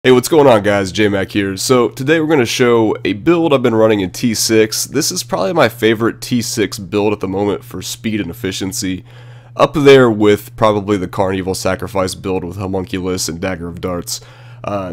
Hey, what's going on, guys? J-Mac here. So today we're going to show a build I've been running in T6. This is probably my favorite T6 build at the moment for speed and efficiency. Up there with probably the Carnival Sacrifice build with Homunculus and Dagger of Darts.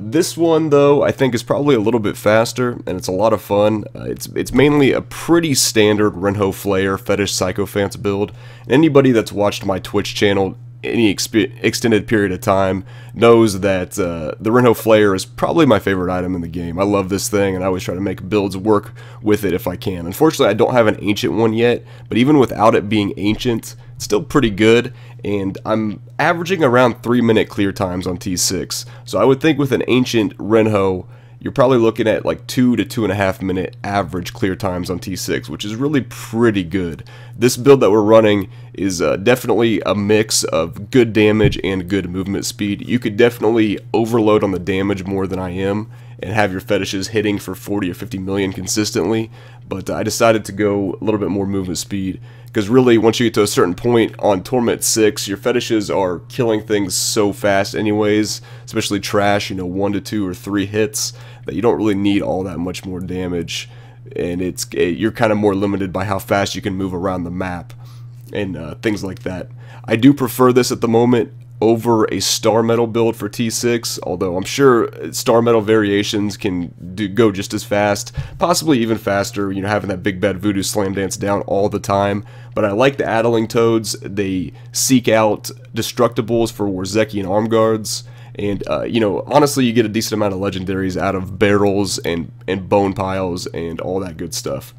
This one, though, I think is probably a little bit faster, and it's a lot of fun. It's mainly a pretty standard Renho Flayer Fetish Sycophants build. And anybody that's watched my Twitch channel any extended period of time knows that the Renho Flayer is probably my favorite item in the game. I love this thing, and I always try to make builds work with it if I can. Unfortunately, I don't have an ancient one yet, but even without it being ancient, it's still pretty good, and I'm averaging around 3-minute clear times on T6. So I would think with an ancient Renho, you're probably looking at like 2 to 2.5 minute average clear times on T6, which is really pretty good. This build that we're running is definitely a mix of good damage and good movement speed. You could definitely overload on the damage more than I am and have your fetishes hitting for 40 or 50 million consistently, but I decided to go a little bit more movement speed, because really once you get to a certain point on Torment 6, your fetishes are killing things so fast anyways, especially trash, 1 to 2 or 3 hits, that you don't really need all that much more damage, and you're kind of more limited by how fast you can move around the map and things like that. I do prefer this at the moment over a Star Metal build for T6, although I'm sure Star Metal variations can go just as fast, possibly even faster, having that big bad voodoo slam dance down all the time. But I like the Addling Toads. They seek out Destructibles for Warzekian Arm Guards, and honestly, you get a decent amount of legendaries out of barrels and bone piles and all that good stuff.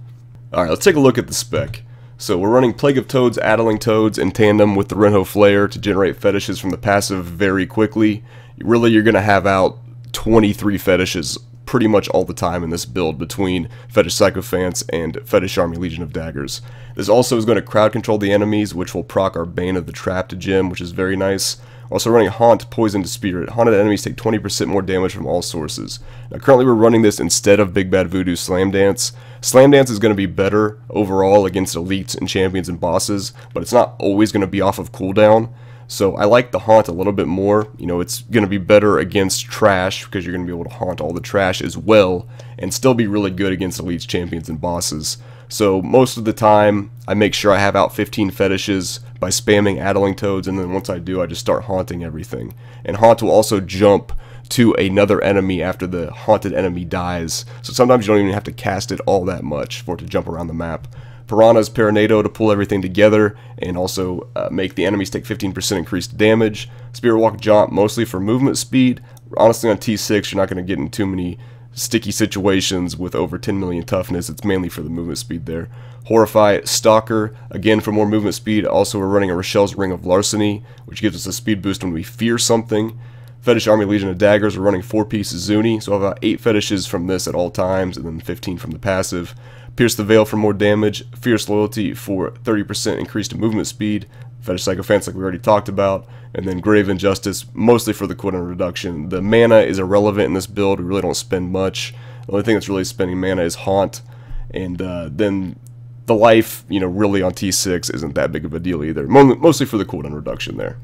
Alright, let's take a look at the spec. So we're running Plague of Toads, Addling Toads in tandem with the Renho Flayer to generate fetishes from the passive very quickly. Really, you're going to have out 23 fetishes pretty much all the time in this build between Fetish Sycophants and Fetish Army Legion of Daggers. This also is going to crowd control the enemies, which will proc our Bane of the Trapped gem, which is very nice. Also running Haunt, Poisoned Spirit. Haunted enemies take 20% more damage from all sources. Now currently we're running this instead of Big Bad Voodoo Slam Dance. Slam Dance is going to be better overall against elites and champions and bosses, but it's not always going to be off of cooldown. So I like the Haunt a little bit more. It's going to be better against trash, because you're going to be able to haunt all the trash as well, and still be really good against elites, champions, and bosses. So most of the time, I make sure I have out 15 fetishes by spamming Addling Toads, and then once I do, I just start haunting everything. And Haunt will also jump to another enemy after the haunted enemy dies, so sometimes you don't even have to cast it all that much for it to jump around the map. Piranha's Paranado to pull everything together and also make the enemies take 15% increased damage. Spirit Walk Jaunt mostly for movement speed. Honestly, on T6 you're not going to get in too many sticky situations with over 10 million toughness. It's mainly for the movement speed there. Horrify Stalker, again for more movement speed. Also we're running a Rochelle's Ring of Larceny, which gives us a speed boost when we fear something. Fetish Army Legion of Daggers, we're running 4-piece Zuni, so I have about 8 fetishes from this at all times, and then 15 from the passive. Pierce the Veil for more damage, Fierce Loyalty for 30% increased movement speed, Fetish Sycophants like we already talked about, and then Grave Injustice, mostly for the cooldown reduction. The mana is irrelevant in this build, we really don't spend much. The only thing that's really spending mana is Haunt, and then the life, really on T6 isn't that big of a deal either, mostly for the cooldown reduction there.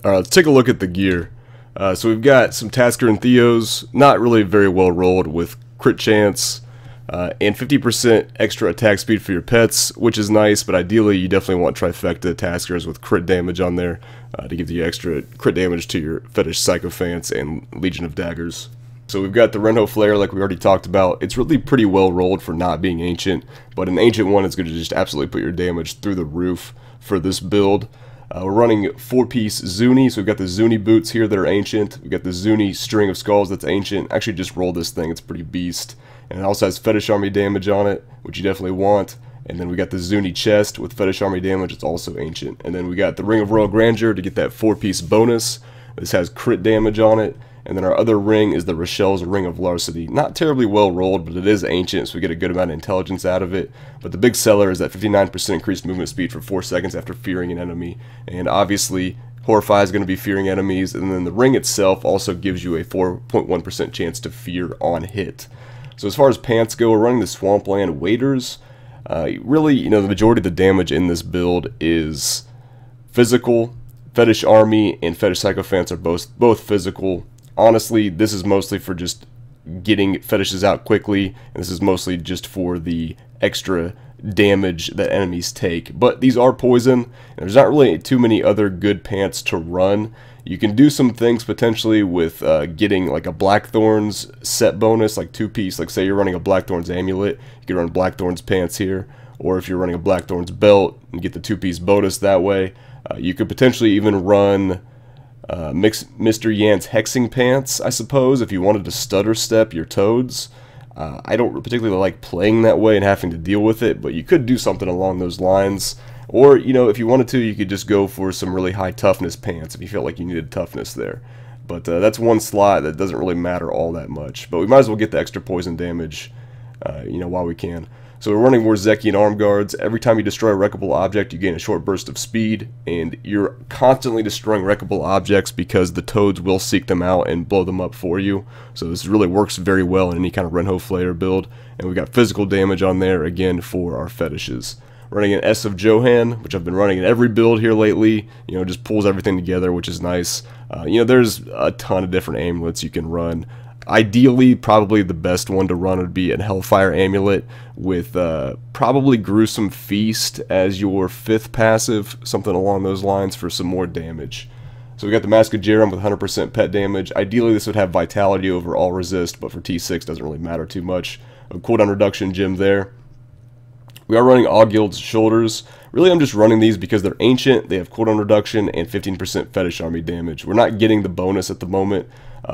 Alright, let's take a look at the gear. So we've got some Tasker and Theos, not really very well rolled, with crit chance, and 50% extra attack speed for your pets, which is nice, but ideally you definitely want trifecta Taskers with crit damage on there to give you extra crit damage to your Fetish Sycophants and Legion of Daggers. So we've got the Renho Flayer like we already talked about. It's really pretty well rolled for not being ancient, but an ancient one is going to just absolutely put your damage through the roof for this build. We're running 4-piece Zuni, so we've got the Zuni boots here that are ancient. We've got the Zuni String of Skulls that's ancient. Actually, just roll this thing, it's pretty beast. And it also has Fetish Army damage on it, which you definitely want. And then we got the Zuni Chest with Fetish Army damage, it's also ancient. And then we got the Ring of Royal Grandeur to get that 4-piece bonus. This has crit damage on it. And then our other ring is the Rochelle's Ring of Larceny. Not terribly well rolled, but it is ancient, so we get a good amount of intelligence out of it. But the big seller is that 59% increased movement speed for 4 seconds after fearing an enemy. And obviously, Horrify is going to be fearing enemies, and then the ring itself also gives you a 4.1% chance to fear on hit. So as far as pants go, we're running the Swampland Waders. Really, the majority of the damage in this build is physical. Fetish Army and Fetish Sycophants are both physical. honestly, this is mostly for just getting fetishes out quickly, and this is mostly just for the extra damage that enemies take. But these are poison, and there's not really too many other good pants to run. You can do some things potentially with getting like a Blackthorns set bonus, like 2-piece. Like say you're running a Blackthorns amulet, you can run Blackthorns pants here, or if you're running a Blackthorns belt and get the 2-piece bonus that way. You could potentially even run Mr. Yan's hexing pants, I suppose, if you wanted to stutter step your toads. I don't particularly like playing that way and having to deal with it, but you could do something along those lines. Or, you know, if you wanted to, you could just go for some really high toughness pants if you felt like you needed toughness there. But that's one slot that doesn't really matter all that much. But we might as well get the extra poison damage, you know, while we can. So we're running Warzekian arm guards. Every time you destroy a wreckable object, you gain a short burst of speed, and you're constantly destroying wreckable objects because the toads will seek them out and blow them up for you. So this really works very well in any kind of Renho Flayer build. And we've got physical damage on there, again, for our fetishes. Running an S of Johan, which I've been running in every build here lately. You know, just pulls everything together, which is nice. You know, there's a ton of different amulets you can run. Ideally, probably the best one to run would be an Hellfire Amulet with probably Gruesome Feast as your 5th passive, something along those lines for some more damage. So we got the Mask of Jerem with 100% pet damage. Ideally, this would have Vitality over all resist, but for T6 doesn't really matter too much. A cooldown reduction gem there. We are running Augild's Shoulders. Really, I'm just running these because they're ancient, they have cooldown reduction, and 15% fetish army damage. We're not getting the bonus at the moment.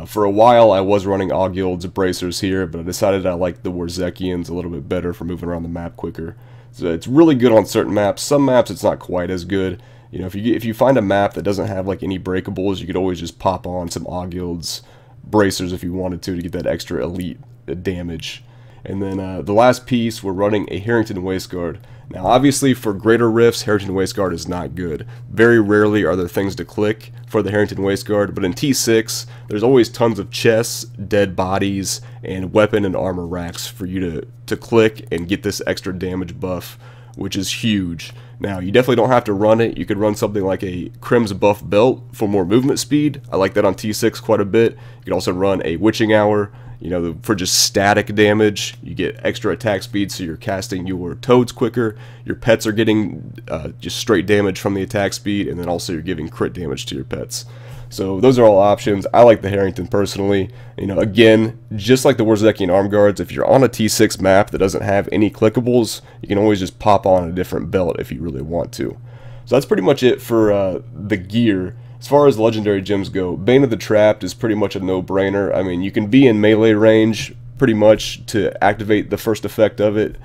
For a while, I was running Augild's Bracers here, but I decided I liked the Warzekians a little bit better for moving around the map quicker. So it's really good on certain maps. Some maps, it's not quite as good. You know, if you find a map that doesn't have like any breakables, you could always just pop on some Augild's Bracers if you wanted to get that extra elite damage. And then the last piece, we're running a Harrington Waistguard. Now obviously for greater rifts, Harrington Waistguard is not good. Very rarely are there things to click for the Harrington Waistguard, but in T6, there's always tons of chests, dead bodies, and weapon and armor racks for you to click and get this extra damage buff, which is huge. Now, you definitely don't have to run it. You could run something like a Crim's Buff Belt for more movement speed. I like that on T6 quite a bit. You could also run a Witching Hour, you know, for just static damage. You get extra attack speed, so you're casting your toads quicker. Your pets are getting just straight damage from the attack speed, and then also you're giving crit damage to your pets. So those are all options. I like the Harrington personally. You know, again, just like the Warzekian Arm Guards, if you're on a T6 map that doesn't have any clickables, you can always just pop on a different belt if you really want to. So that's pretty much it for the gear. As far as legendary gems go, Bane of the Trapped is pretty much a no-brainer. I mean, you can be in melee range pretty much to activate the first effect of it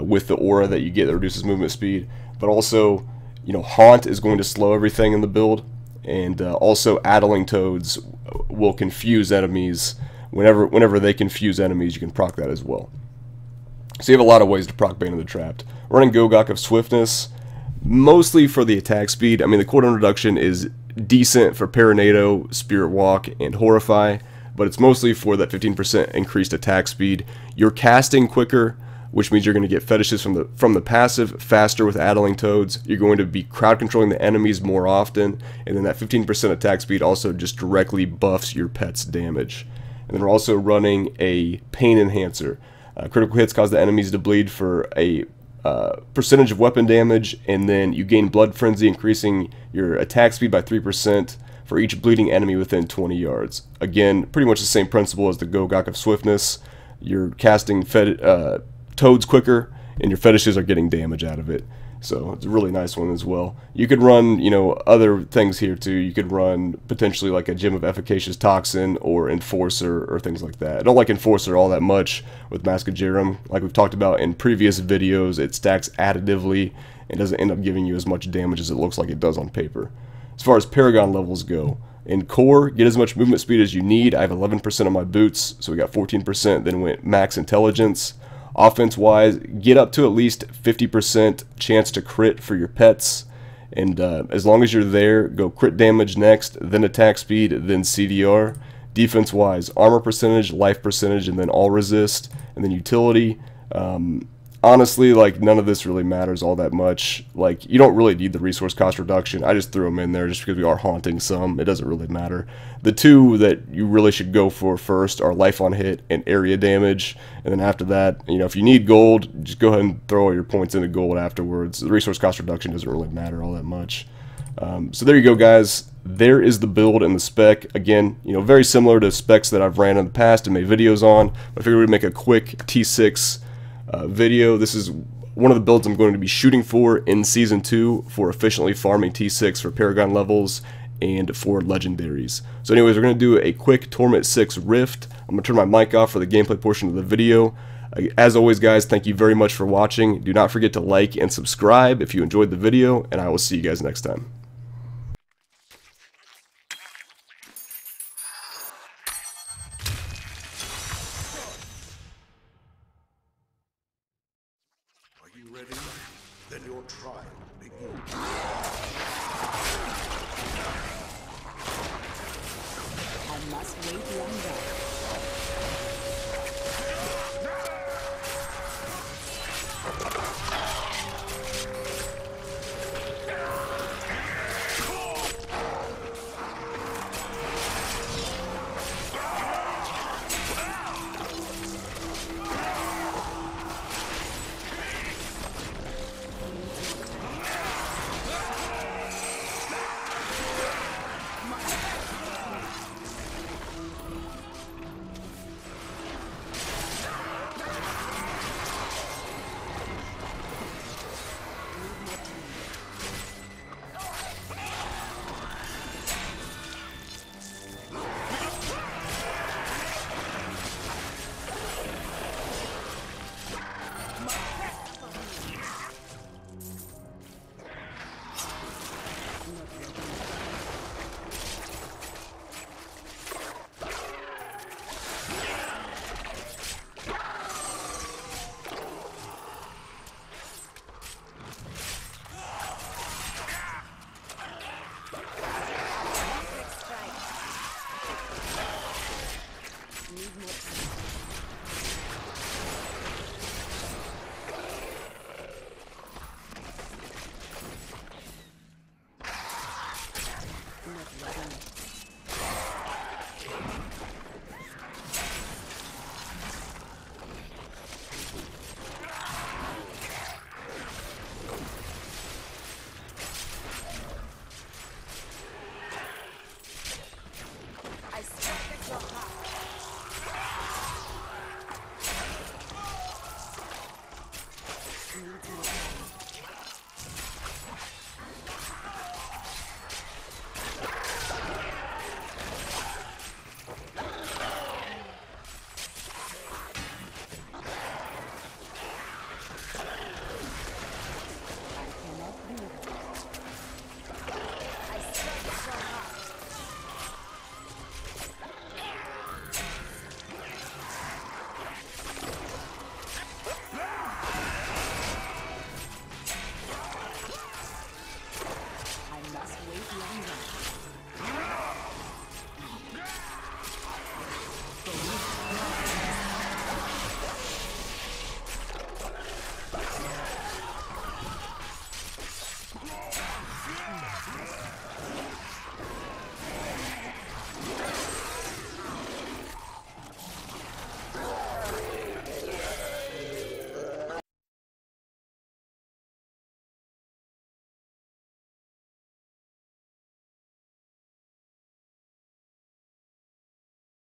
with the aura that you get that reduces movement speed. But also, you know, Haunt is going to slow everything in the build. And also Addling Toads will confuse enemies. Whenever they confuse enemies, you can proc that as well. So you have a lot of ways to proc Bane of the Trapped. Running Gogok of Swiftness, mostly for the attack speed. I mean, the cooldown reduction is decent for Paranado, Spirit Walk, and Horrify, but it's mostly for that 15% increased attack speed. You're casting quicker, which means you're going to get fetishes from the passive faster with Addling Toads. You're going to be crowd controlling the enemies more often, and then that 15% attack speed also just directly buffs your pet's damage. And then we're also running a Pain Enhancer. Critical hits cause the enemies to bleed for a percentage of weapon damage, and then you gain Blood Frenzy, increasing your attack speed by 3% for each bleeding enemy within 20 yards. Again, pretty much the same principle as the Gogok of Swiftness. You're casting toads quicker, and your fetishes are getting damage out of it. So it's a really nice one as well. You could run, you know, other things here too. You could run potentially like a Gem of Efficacious Toxin or Enforcer or things like that. I don't like Enforcer all that much with Mask of Jerem. Like we've talked about in previous videos, it stacks additively and doesn't end up giving you as much damage as it looks like it does on paper. As far as Paragon levels go, in core, get as much movement speed as you need. I have 11% on my boots, so we got 14%, then went max intelligence. Offense-wise, get up to at least 50% chance to crit for your pets, and as long as you're there, go crit damage next, then attack speed, then CDR. Defense-wise, armor percentage, life percentage, and then all resist, and then utility. honestly, like, none of this really matters all that much. Like, you don't really need the resource cost reduction. I just threw them in there just because we are haunting some. It doesn't really matter. The two that you really should go for first are life on hit and area damage. And then after that, you know, if you need gold, just go ahead and throw all your points into gold afterwards. The resource cost reduction doesn't really matter all that much. So there you go, guys. There is the build and the spec. Again, you know, very similar to specs that I've ran in the past and made videos on. But I figured we'd make a quick T6 video. This is one of the builds I'm going to be shooting for in Season 2 for efficiently farming T6 for paragon levels and for legendaries. So anyways, we're going to do a quick Torment 6 Rift. I'm going to turn my mic off for the gameplay portion of the video. As always, guys, thank you very much for watching. Do not forget to like and subscribe if you enjoyed the video, and I will see you guys next time. Are you ready? Then your trial begins. I must wait longer. Need to